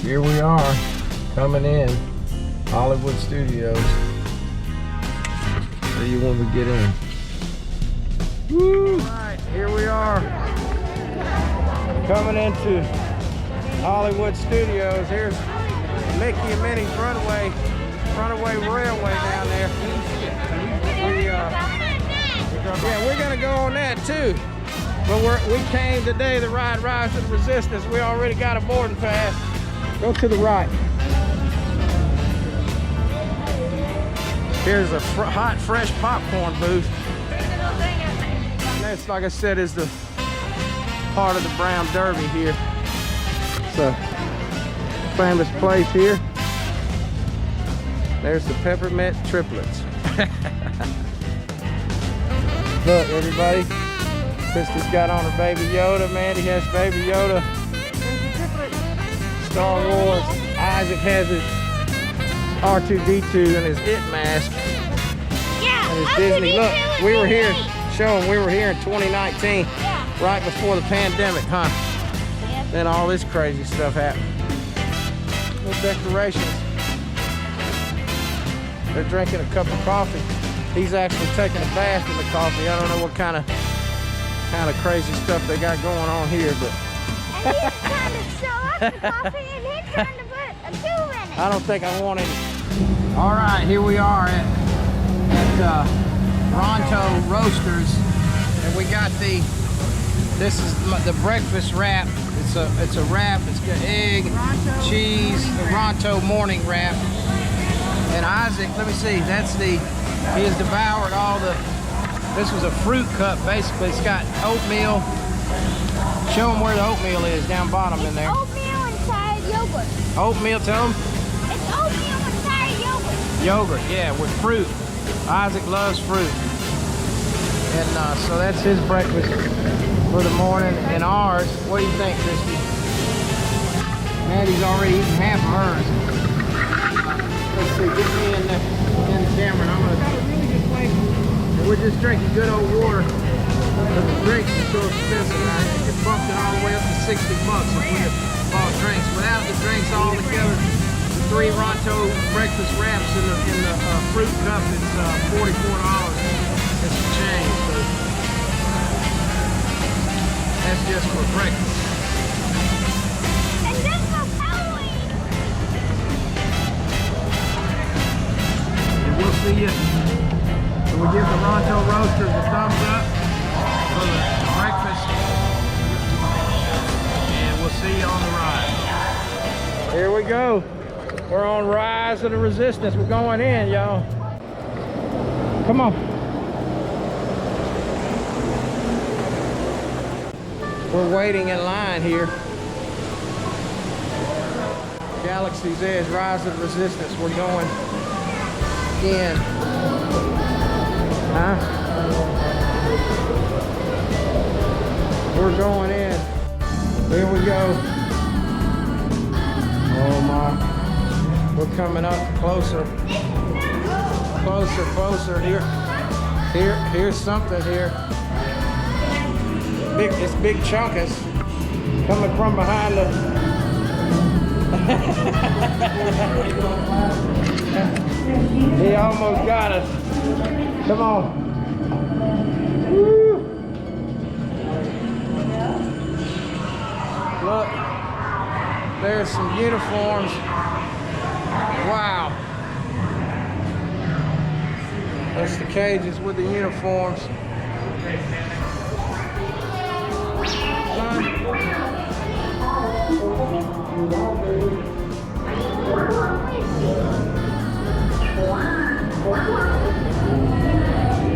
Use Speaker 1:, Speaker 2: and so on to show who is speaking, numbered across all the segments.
Speaker 1: Here we are, coming in Hollywood Studios. See you when we get in. Woo! Alright, here we are, coming into Hollywood Studios. Here's Mickey and Minnie's Runaway Railway down there. Yeah, we're gonna go on that too. But we came today to ride Rise of the Resistance. We already got a boarding pass. Go to the right. Here's a hot, fresh popcorn booth. And that's, like I said, is the part of the Brown Derby here. It's a famous place here. There's the peppermint triplets. Look, everybody. Krista's got on her Baby Yoda. Mandy has Baby Yoda. Star Wars. Isaac has his R2-D2 and his It mask.
Speaker 2: Yeah,
Speaker 1: and his Disney. Look, we were here, showing we were here in 2019, right before the pandemic, huh?
Speaker 2: Yep.
Speaker 1: Then all this crazy stuff happened. Little decorations. They're drinking a cup of coffee. He's actually taking a bath in the coffee. I don't know what kind of crazy stuff they got going on here, but
Speaker 2: and he's trying to show us the coffee and he's trying to put a tube in it.
Speaker 1: I don't think I want any. All right, here we are at Ronto Roasters, and we got this is the breakfast wrap. It's a wrap. It's got egg, cheese, the Ronto morning wrap. And Isaac, let me see, he has devoured all this was a fruit cup, basically. It's got oatmeal. Show them where the oatmeal is, down bottom in there.
Speaker 2: Oatmeal inside yogurt.
Speaker 1: Oatmeal, tell them?
Speaker 2: It's oatmeal inside yogurt.
Speaker 1: Yogurt, yeah, with fruit. Isaac loves fruit. And so that's his breakfast for the morning. And ours, what do you think, Christy? Maddie's already eaten half of hers. Let's see, get me in the camera, and I'm gonna have a really good place. And we're just drinking good old water. But the drinks are so expensive now. It bumped it all the way up to 60 bucks if we had bought drinks. Without the drinks all together, the 3 Ronto breakfast wraps in the fruit cup is $44. It's a change. So that's just for breakfast.
Speaker 2: And this for Halloween.
Speaker 1: And we'll see you. So we give the Ronto Roasters a thumbs up for the breakfast. And we'll see you on the ride. Here we go. We're on Rise of the Resistance. We're going in, y'all. Come on. We're waiting in line here. Galaxy's Edge, Rise of the Resistance. We're going in. Huh? We're going in. Here we go. Oh my. We're coming up closer. Closer. Here's something here. It's Big Chunkus coming from behind the he almost got us. Come on. Woo. Look, there's some uniforms. Wow. That's the cages with the uniforms.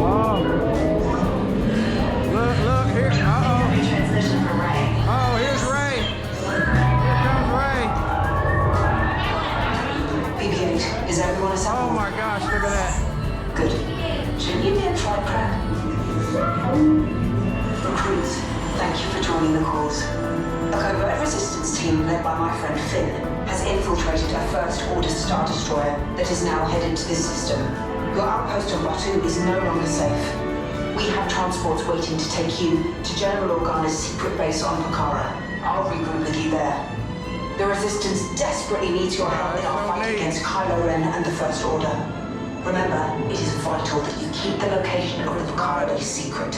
Speaker 1: Oh. Look here. Uh-oh. Oh, here's Ray. Here comes Ray.
Speaker 3: BB-8, is everyone assembled?
Speaker 1: Oh my gosh, look at that.
Speaker 3: Good. Shouldn't you be in flight prep? Recruits, thank you for joining the cause. A covert resistance team led by my friend Finn has infiltrated a First Order Star Destroyer that is now headed to this system. Your outpost on Batu is no longer safe. We have transports waiting to take you to General Organa's secret base on Pokhara. I'll regroup with you there. The Resistance desperately needs your help in our fight against Kylo Ren and the First Order. Remember, it is vital that you keep the location of the Lucaro secret.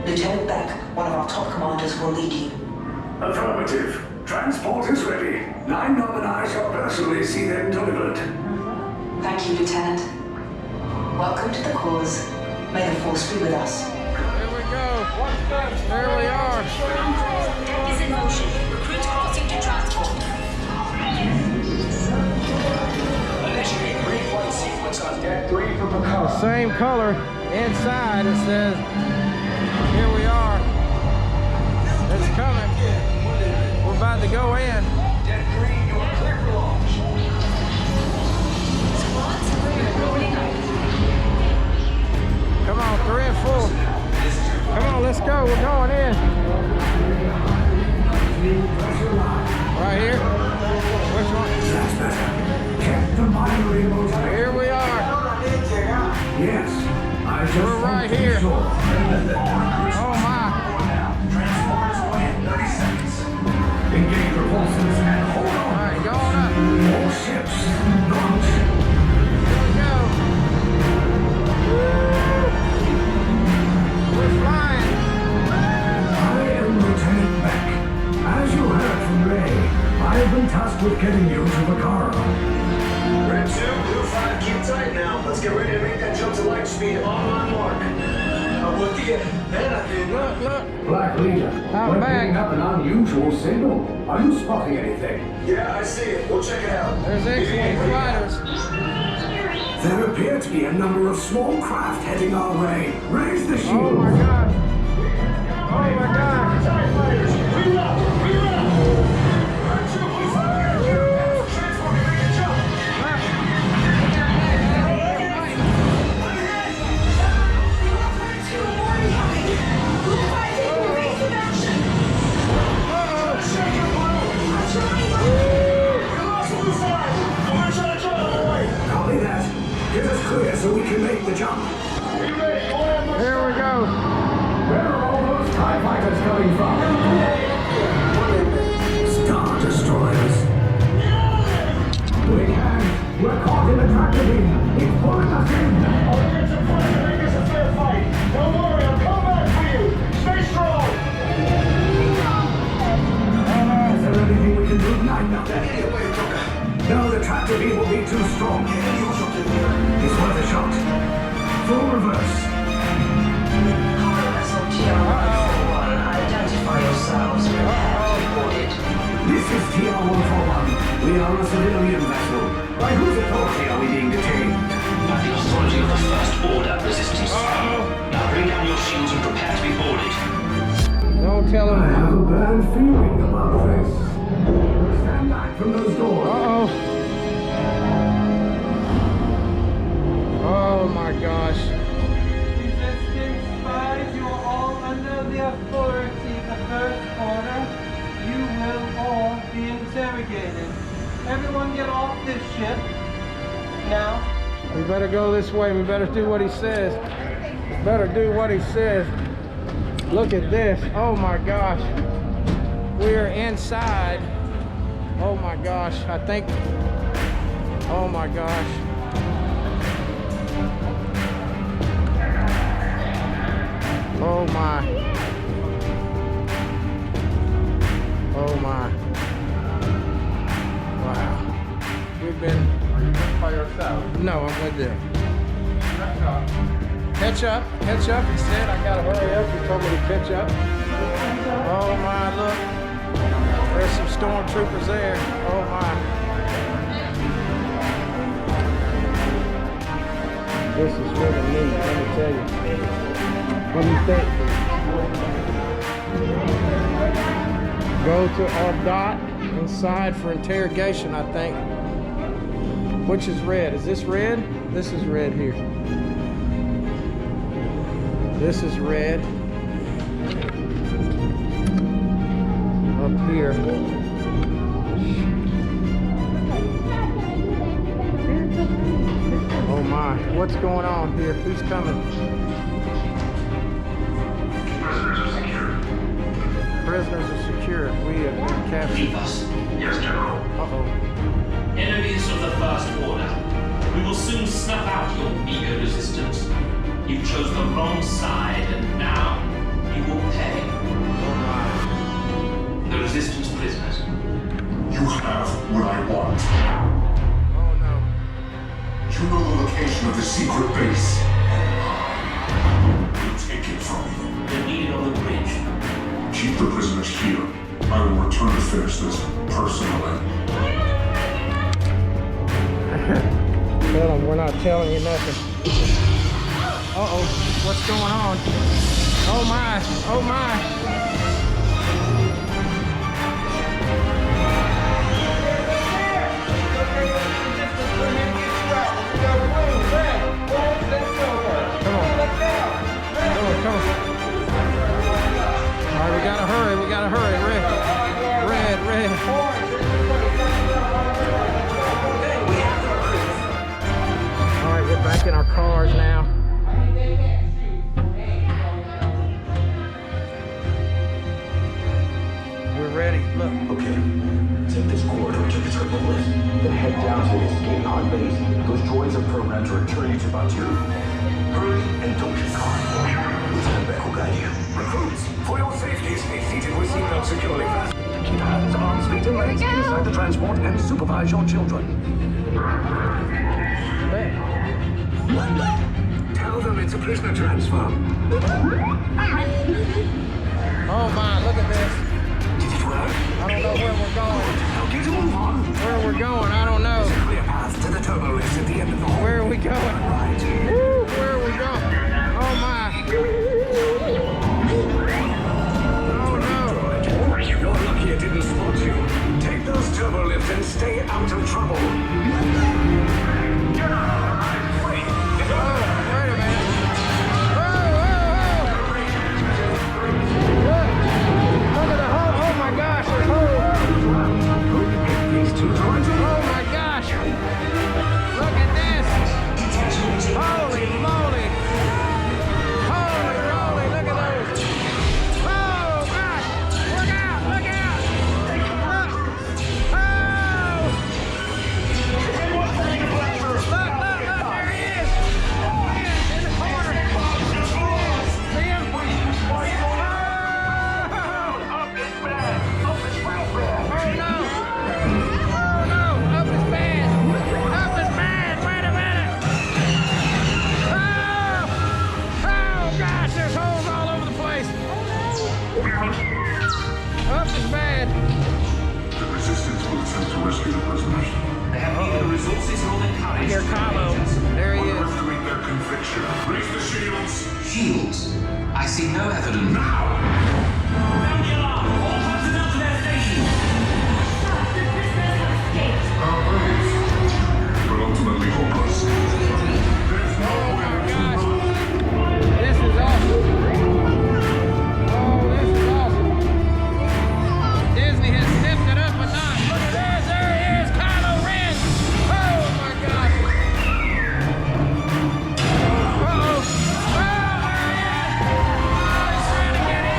Speaker 3: Lieutenant Beck, one of our top commanders, will lead you.
Speaker 4: Affirmative. Transport is ready. 9 Nom and I shall personally see them delivered.
Speaker 3: Thank you, Lieutenant. Welcome to the cause. May the Force be with us.
Speaker 1: Here we go. There we are.
Speaker 5: Deck is in motion. Recruit crossing to transport.
Speaker 4: Initiate pre-flight sequence on deck 3 for Picard.
Speaker 1: The same color inside. It says, here we are. It's coming. We're about to go in.
Speaker 4: Deck 3, you are clear for launch.
Speaker 5: Squads, we're rolling out.
Speaker 1: Come on, 3 and 4. Come on, let's go. We're going in. Right here. Which one?
Speaker 4: That's better. Kept the binary motor.
Speaker 1: Here we are.
Speaker 4: Yes. I just
Speaker 1: We're right here.
Speaker 4: Sure.
Speaker 1: Oh my.
Speaker 4: Transporters away in 30 seconds. Engage repulsors and hold
Speaker 1: All
Speaker 4: on.
Speaker 1: right, going up.
Speaker 4: More ships. Launch.
Speaker 1: Here we go. Woo! We're flying.
Speaker 4: I am Lieutenant Beck. As you heard from Ray, I have been tasked with getting you to Vaccaro.
Speaker 6: Red 2, Blue 5, keep tight now. Let's get ready to make that jump to light speed on mark. Look here. Man, I did.
Speaker 1: Look.
Speaker 4: Black Leader,
Speaker 1: I'm
Speaker 4: we're
Speaker 1: back.
Speaker 4: picking up an unusual signal. Are you spotting anything?
Speaker 6: Yeah, I see it. We'll check it out.
Speaker 1: There's X-Wing fighters.
Speaker 4: There appear to be a number of small craft heading our way. Raise the shield.
Speaker 1: Oh my God. Oh my God.
Speaker 6: TIE fighters, reload! Reload! Red 2, Blue 5, transport can make a jump.
Speaker 4: Copy that. Get us clear so we can make the jump.
Speaker 1: Here we go.
Speaker 4: Where are all those TIE fighters coming from? Star Destroyers. We can. We're caught in a tractor beam. It's pulling us in.
Speaker 6: I'll get some fire to make this a fair fight. Don't worry, I'll come back for you. Stay strong.
Speaker 4: Is there anything we can do tonight now? No, the tractor beam will be too strong. It's worth a shot. Full reverse.
Speaker 3: Identify yourselves. Prepare to be boarded.
Speaker 4: This is TR-141. We are a civilian vessel. By whose authority are we being detained?
Speaker 7: By the authority of the First Order Resistance. Now bring down your shields and prepare to be boarded.
Speaker 1: Don't tell
Speaker 4: I
Speaker 1: them.
Speaker 4: have a bad feeling about this. Stand back from those doors.
Speaker 1: Uh-oh. Oh my gosh.
Speaker 8: Resistance spies, you are all under the authority of the First Order. You will all be interrogated. Everyone get off this ship. Now.
Speaker 1: We better go this way. We better do what he says. We better do what he says. Look at this. Oh my gosh. We're inside. Oh my gosh. I think. Oh my gosh. Oh my. Oh my. Wow. We've been.
Speaker 6: Are you by yourself?
Speaker 1: No, I'm with them. Catch up. Catch up. He said I gotta hurry up. He told me to catch up. Oh my, look. There's some stormtroopers there. Oh my. This is really neat, let me tell you. What do you think? Go to our dot inside for interrogation, I think. Which is red? Is this red? This is red here. This is red. Up here. Oh my, what's going on here? Who's coming? Prisoners are secure. We have been captured.
Speaker 7: Leave us.
Speaker 6: Yes, General.
Speaker 1: Uh-oh.
Speaker 7: Enemies of the First Order. We will soon snuff out your meager resistance. You chose the wrong side, and now you will pay. The Resistance prisoners.
Speaker 6: You have what I want.
Speaker 1: Oh no.
Speaker 6: You know the location of the secret base. You take it from me.
Speaker 7: They're needed on the bridge.
Speaker 6: Keep the prisoners here. I will return to finish this personally.
Speaker 1: Tell them we're not telling you nothing. Uh-oh, what's going on? Oh my, oh my. Come on. All right, we gotta hurry, Red. All right, we're back in our cars now. We're ready, look.
Speaker 4: Okay, take this corridor to the triple lift. Then head down to the escape pod base. Those droids are programmed to return you to Batu. Hurry and don't get caught. Lieutenant Beck will guide you. Recruits, for your safety, stay seated with seatbelts securely fastened. Keep hands, arms, feet, and legs inside the transport and supervise your children. Tell them it's a prisoner transfer.
Speaker 1: Oh my, look at this.
Speaker 4: Did it work?
Speaker 1: I don't know where we're going.
Speaker 4: Okay, to move on.
Speaker 1: Where we're going, I don't know.
Speaker 4: Clear path to the turbo lift at the end of the hall.
Speaker 1: Where are we going?
Speaker 4: Right.
Speaker 1: Woo, where are we going? Oh my. Oh no.
Speaker 4: You're lucky it didn't spot you. Take those turbo lifts and stay out of trouble. Wait.
Speaker 1: Oh, wait a minute. Look at the hole. Oh my gosh, there's holes.
Speaker 4: These two droids are
Speaker 1: Oh my gosh. Look at this. Holy moly. Holy moly, look at those. Oh gosh. Look out, look out. Look. Oh. Look, there he is. In the corner. See him? Oh. Oh no! Oh no! Up is bad! Up is bad! Wait a minute! Oh! Oh gosh, there's holes all over the place! Up is bad!
Speaker 6: The Resistance will attempt to rescue the prisoners.
Speaker 7: They have neither the resources nor the courage.
Speaker 1: Here, Kylo. There he is.
Speaker 6: Rescuing their conviction. Raise the shields.
Speaker 7: Shields. I see no evidence.
Speaker 6: Now!
Speaker 7: Sound the alarm! All personnel to their stations!
Speaker 6: Our ways, but ultimately hopeless. There's
Speaker 1: Oh
Speaker 6: nowhere
Speaker 1: my
Speaker 6: to
Speaker 1: gosh!
Speaker 6: run.
Speaker 1: This is awesome! Oh, this is awesome! Disney has stepped it up a notch. Look at this! There he is! Kylo Ren! Oh my gosh! Uh-oh! Oh, there he is! Oh, he's trying to get in!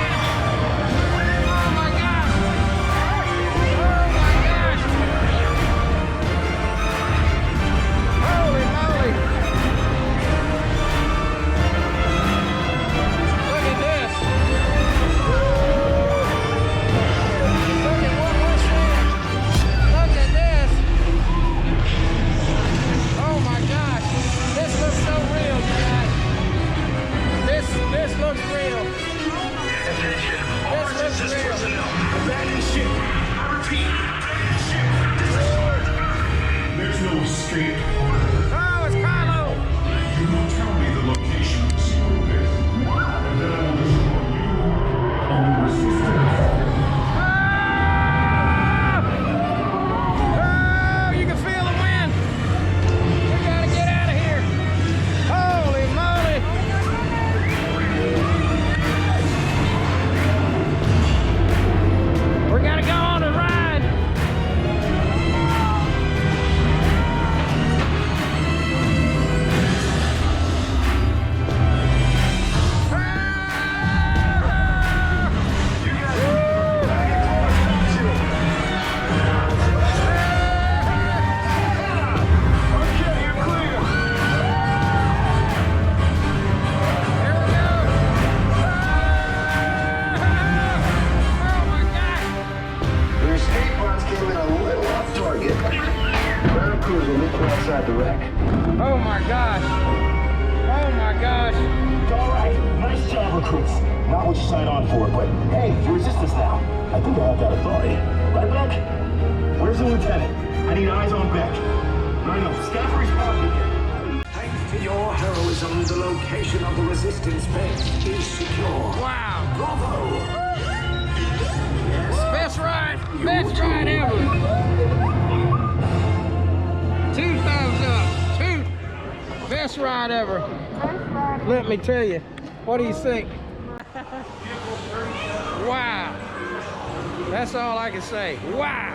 Speaker 4: crews will meet you outside the wreck.
Speaker 1: Oh my gosh. Oh my gosh.
Speaker 4: All right, nice job, recruits. Not what you signed on for, but hey, you're resistance now. I think I have that authority. Right, Beck? Where's the lieutenant? I need eyes on Beck. I know, Scaffery's parking here.
Speaker 6: Thanks to your heroism, the location of the resistance base is secure.
Speaker 1: Wow.
Speaker 6: Bravo!
Speaker 1: Best ride ever. 2 thumbs up. 2. Best ride ever. Let me tell you. What do you think? Wow. That's all I can say. Wow.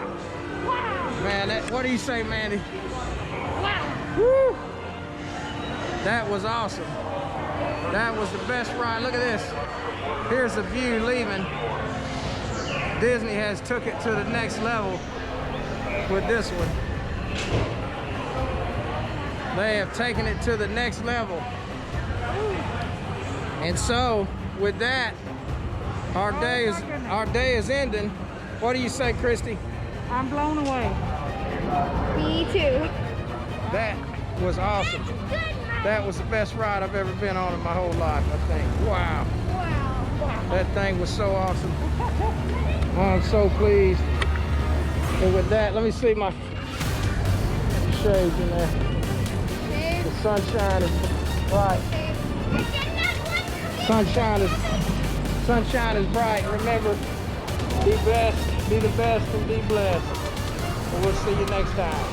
Speaker 1: Man, what do you say, Mandy? Wow. Woo. That was awesome. That was the best ride. Look at this. Here's the view leaving. Disney has took it to the next level with this one. They have taken it to the next level. And so, with that, our day is ending. What do you say, Christy?
Speaker 9: I'm blown away.
Speaker 2: Me too.
Speaker 1: That was awesome. That was the best ride I've ever been on in my whole life, I think. Wow.
Speaker 2: Wow.
Speaker 1: That thing was so awesome. I'm so pleased. And with that, let me see my shades in there. The sunshine is bright. Sunshine is bright. Remember, be best, be the best, and be blessed. And we'll see you next time.